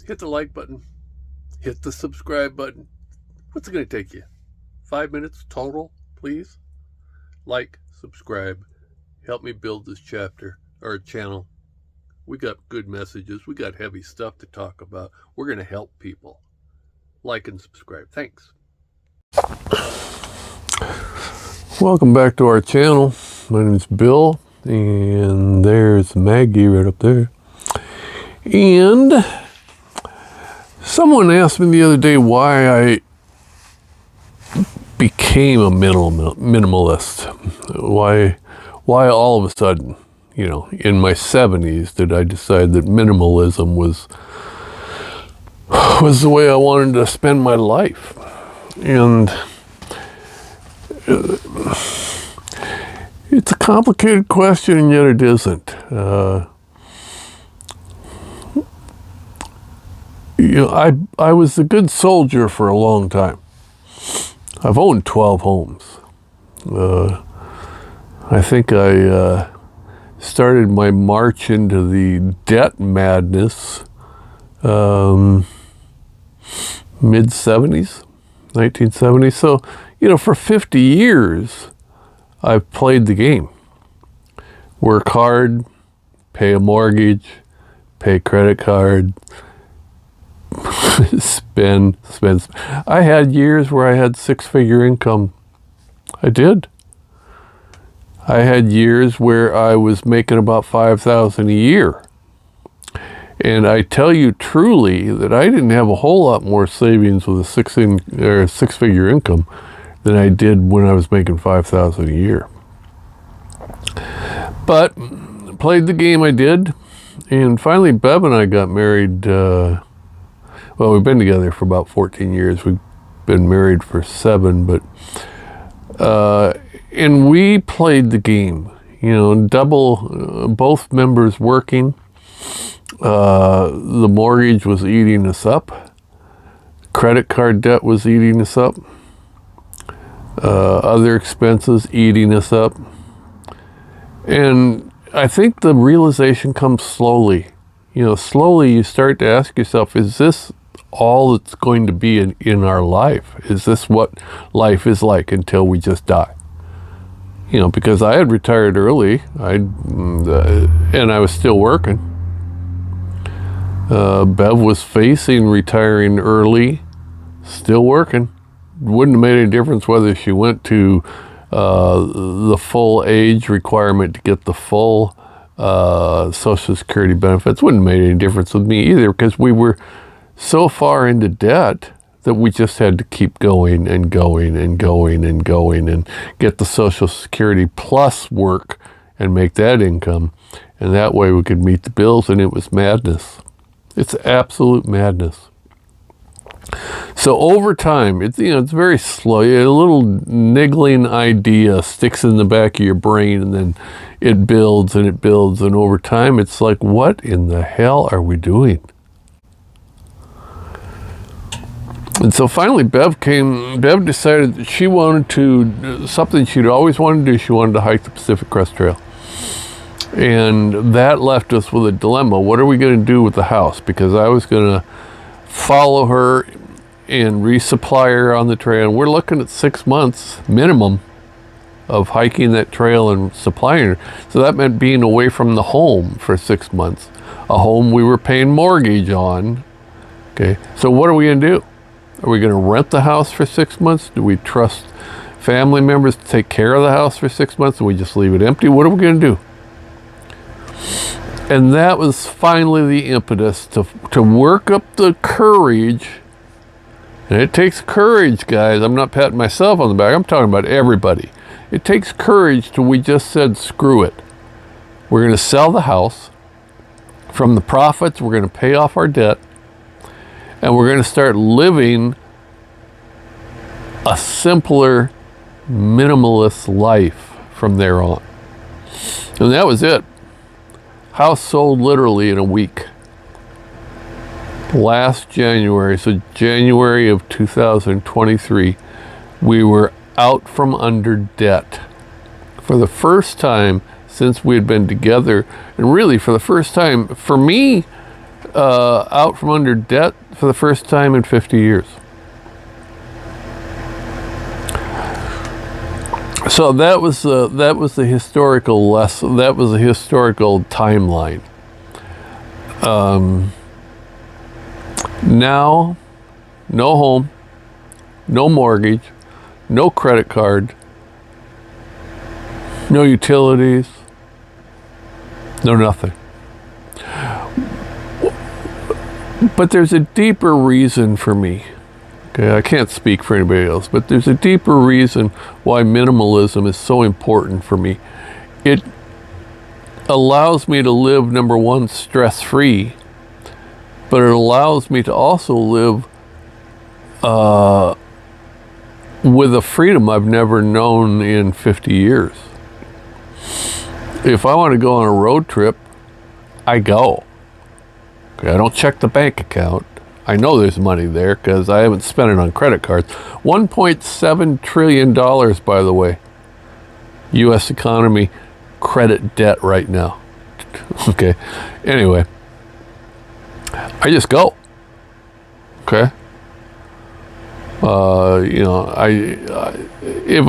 hit the like button, hit the subscribe button. What's it going to take you? 5 minutes total, please? Like, subscribe, help me build this channel. We got good messages. We got heavy stuff to talk about. We're going to help people. Like and subscribe. Thanks. Welcome back to our channel. My name is Bill, and there's Maggie right up there. And someone asked me the other day why I became a minimalist. Why all of a sudden, in my 70s, did I decide that minimalism was the way I wanted to spend my life? And it's a complicated question, and yet it isn't. I was a good soldier for a long time. I've owned 12 homes. I think I started my march into the debt madness mid-70s, 1970s. So, for 50 years, I've played the game. Work hard, pay a mortgage, pay credit card, spend. I had years where I had six-figure income. I did. I had years where I was making about $5,000 a year. And I tell you truly that I didn't have a whole lot more savings with a six-figure income than I did when I was making $5,000 a year. But played the game I did, and finally Bev and I got married. Well, we've been together for about 14 years. We've been married for 7, but and we played the game. Both members working. The mortgage was eating us up. Credit card debt was eating us up. Other expenses eating us up. And I think the realization comes slowly. Slowly you start to ask yourself, is this all that's going to be in our life? Is this what life is like until we just die? Because I had retired early, and I was still working. Bev was facing retiring early, still working. Wouldn't have made any difference whether she went to the full age requirement to get the full Social Security benefits. Wouldn't have made any difference with me either, because we were so far into debt that we just had to keep going and going and going and going and get the Social Security plus work and make that income. And that way we could meet the bills, and it was madness. It's absolute madness. So over time, it's very slow. A little niggling idea sticks in the back of your brain, and then it builds and it builds. And over time, it's like, what in the hell are we doing? And so finally, Bev decided that she wanted to, something she'd always wanted to do, she wanted to hike the Pacific Crest Trail. And that left us with a dilemma. What are we going to do with the house? Because I was going to follow her and resupply her on the trail. And we're looking at 6 months minimum of hiking that trail and supplying her. So that meant being away from the home for 6 months. A home we were paying mortgage on. Okay, so what are we going to do? Are we going to rent the house for 6 months? Do we trust family members to take care of the house for 6 months? Do we just leave it empty? What are we going to do? And that was finally the impetus to work up the courage. And it takes courage, guys. I'm not patting myself on the back. I'm talking about everybody. It takes courage till we just said, screw it. We're going to sell the house. From the profits, we're going to pay off our debt. And we're going to start living a simpler, minimalist life from there on. And that was it. House sold literally in a week. Last January, so January of 2023, we were out from under debt. For the first time since we had been together, and really for the first time, for me, out from under debt for the first time in 50 years. So that was the historical lesson. That was the historical timeline. Now, no home, no mortgage, no credit card, no utilities, no nothing. But there's a deeper reason for me. Okay, I can't speak for anybody else, but there's a deeper reason why minimalism is so important for me. It allows me to live, number one, stress-free, but it allows me to also live with a freedom I've never known in 50 years. If I want to go on a road trip, I go. Okay, I don't check the bank account. I know there's money there because I haven't spent it on credit cards. $1.7 trillion, by the way, U.S. economy credit debt right now. Okay, anyway, I just go. Okay. If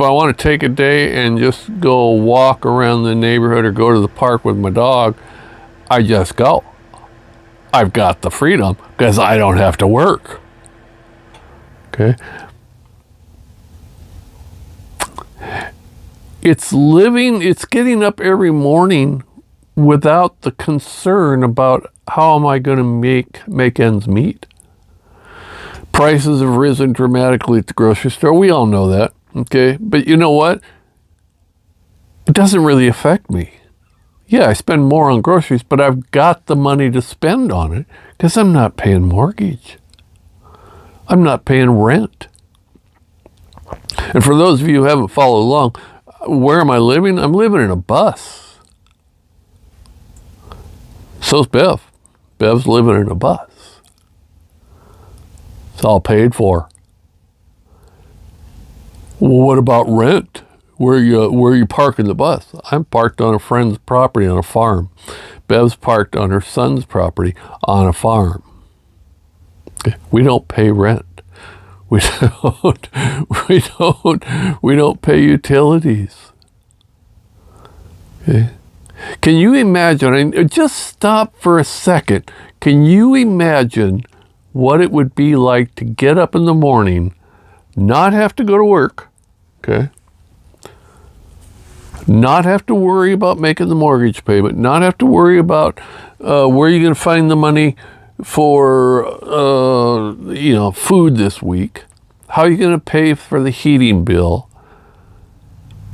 I want to take a day and just go walk around the neighborhood or go to the park with my dog, I just go. I've got the freedom because I don't have to work. Okay. It's getting up every morning without the concern about how am I going to make ends meet. Prices have risen dramatically at the grocery store. We all know that. Okay. But you know what? It doesn't really affect me. Yeah, I spend more on groceries, but I've got the money to spend on it because I'm not paying mortgage. I'm not paying rent. And for those of you who haven't followed along, where am I living? I'm living in a bus. So's Bev. Bev's living in a bus. It's all paid for. Well, what about rent? Where are you parking the bus? I'm parked on a friend's property on a farm. Bev's parked on her son's property on a farm. We don't pay rent. We don't pay utilities. Okay. Can you imagine? Just stop for a second. Can you imagine what it would be like to get up in the morning, not have to go to work, okay? Not have to worry about making the mortgage payment, not have to worry about where you're going to find the money for food this week, how are you going to pay for the heating bill.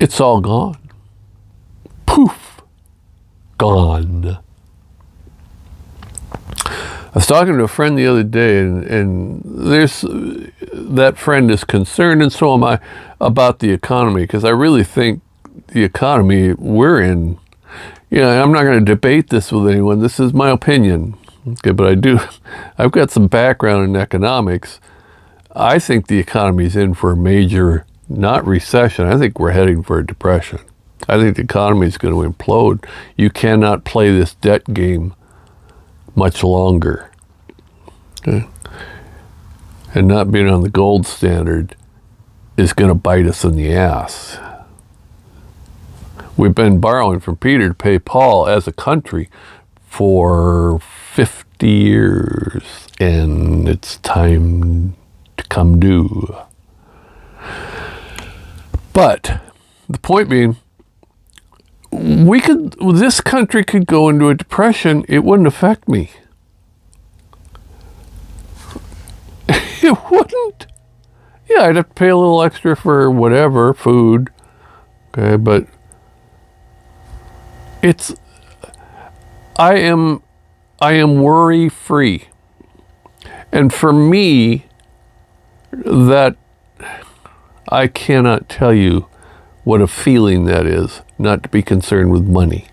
It's all gone. Poof, gone. I was talking to a friend the other day, and that friend is concerned, and so am I, about the economy, because I really think the economy we're in, I'm not going to debate this with anyone. This is my opinion. Okay, but I've got some background in economics. I think the economy is in for a major, not recession. I think we're heading for a depression. I think the economy is going to implode. You cannot play this debt game much longer. Okay? And not being on the gold standard is going to bite us in the ass. We've been borrowing from Peter to pay Paul as a country for 50 years, and it's time to come due. But the point being, this country could go into a depression. It wouldn't affect me. It wouldn't. Yeah, I'd have to pay a little extra for whatever, food. Okay, but I am worry free. And for me, that I cannot tell you what a feeling that is, not to be concerned with money.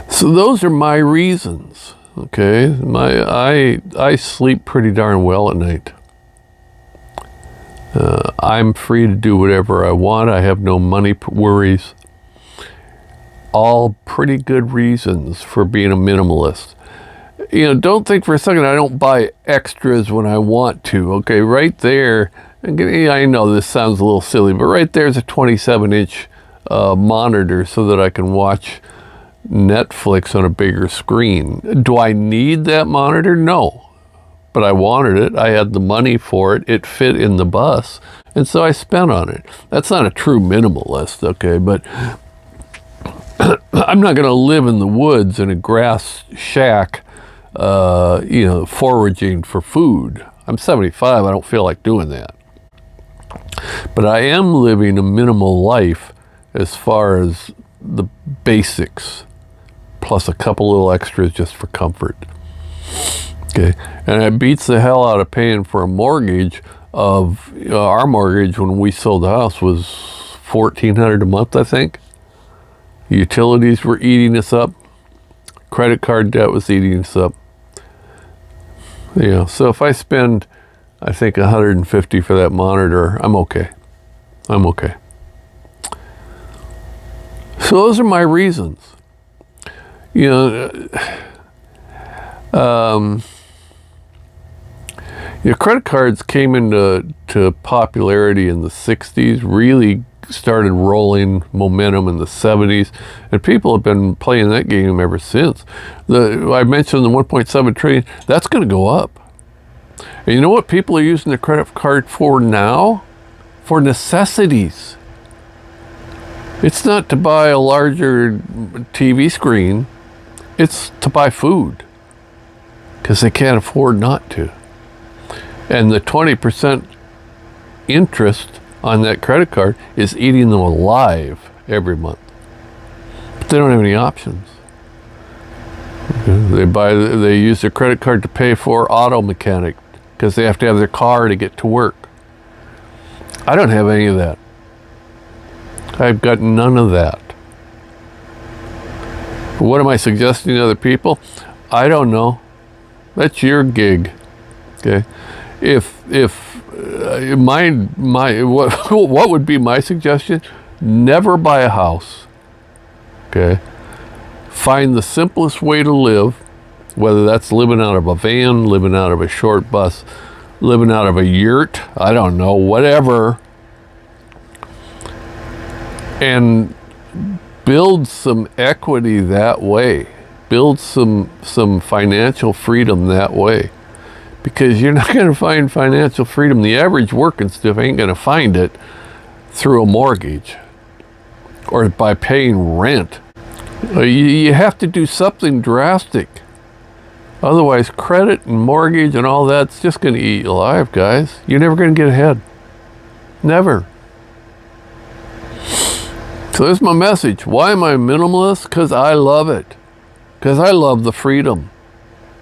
So those are my reasons. Okay, I sleep pretty darn well at night. I'm free to do whatever I want. I have no money worries. all pretty good reasons for being a minimalist. You know, don't think for a second I don't buy extras when I want to. Okay, right there, I know this sounds a little silly, but right there's a 27-inch monitor so that I can watch Netflix on a bigger screen. Do I need that monitor? No, but I wanted it. I had the money for it. It fit in the bus, and so I spent on it. That's not a true minimalist, okay, but I'm not going to live in the woods in a grass shack, you know, foraging for food. I'm 75. I don't feel like doing that. But I am living a minimal life as far as the basics, plus a couple little extras just for comfort. Okay, and it beats the hell out of paying for a mortgage. Of our mortgage when we sold the house was $1,400 a month, I think. Utilities were eating us up. Credit card debt was eating us up. You know, so if I spend, I think, $150 for that monitor, I'm okay. I'm okay. So those are my reasons. You know, credit cards came into popularity in the 60s, really started rolling momentum in the 70s, and people have been playing that game ever since. I mentioned the 1.7 trillion, that's going to go up. And you know what people are using their credit card for now? For necessities. It's not to buy a larger TV screen, it's to buy food, because they can't afford not to. And the 20% interest on that credit card is eating them alive every month. But they don't have any options. They use their credit card to pay for auto mechanic because they have to have their car to get to work. I don't have any of that. I've got none of that. What am I suggesting to other people? I don't know. That's your gig. Okay. What would be my suggestion? Never buy a house. Okay. Find the simplest way to live, whether that's living out of a van, living out of a short bus, living out of a yurt, I don't know, whatever. And build some equity that way. Build some financial freedom that way. Because you're not going to find financial freedom. The average working stiff ain't going to find it through a mortgage or by paying rent. You have to do something drastic. Otherwise, credit and mortgage and all that's just going to eat you alive, guys. You're never going to get ahead. Never. So there's my message. Why am I a minimalist? Because I love it. Because I love the freedom.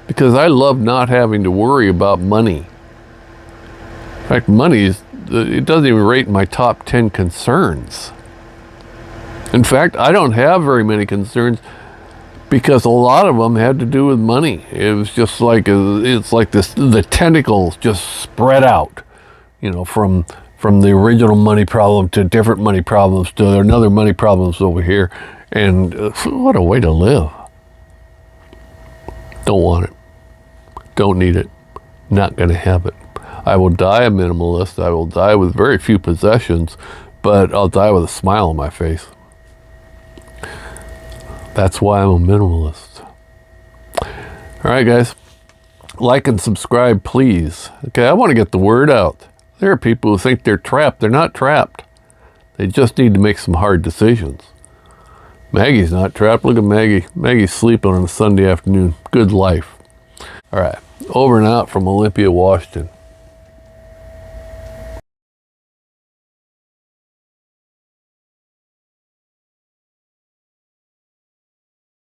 Because I love not having to worry about money. In fact, money it doesn't even rate in my top 10 concerns. In fact, I don't have very many concerns because a lot of them had to do with money. It was just like the tentacles just spread out, you know, from the original money problem to different money problems to another money problems over here. And what a way to live. Don't want it. Don't need it. Not going to have it. I will die a minimalist. I will die with very few possessions, but I'll die with a smile on my face. That's why I'm a minimalist. All right, guys. Like and subscribe, please. Okay, I want to get the word out. There are people who think they're trapped. They're not trapped. They just need to make some hard decisions. Maggie's not trapped. Look at Maggie. Maggie's sleeping on a Sunday afternoon. Good life. All right. Over and out from Olympia, Washington.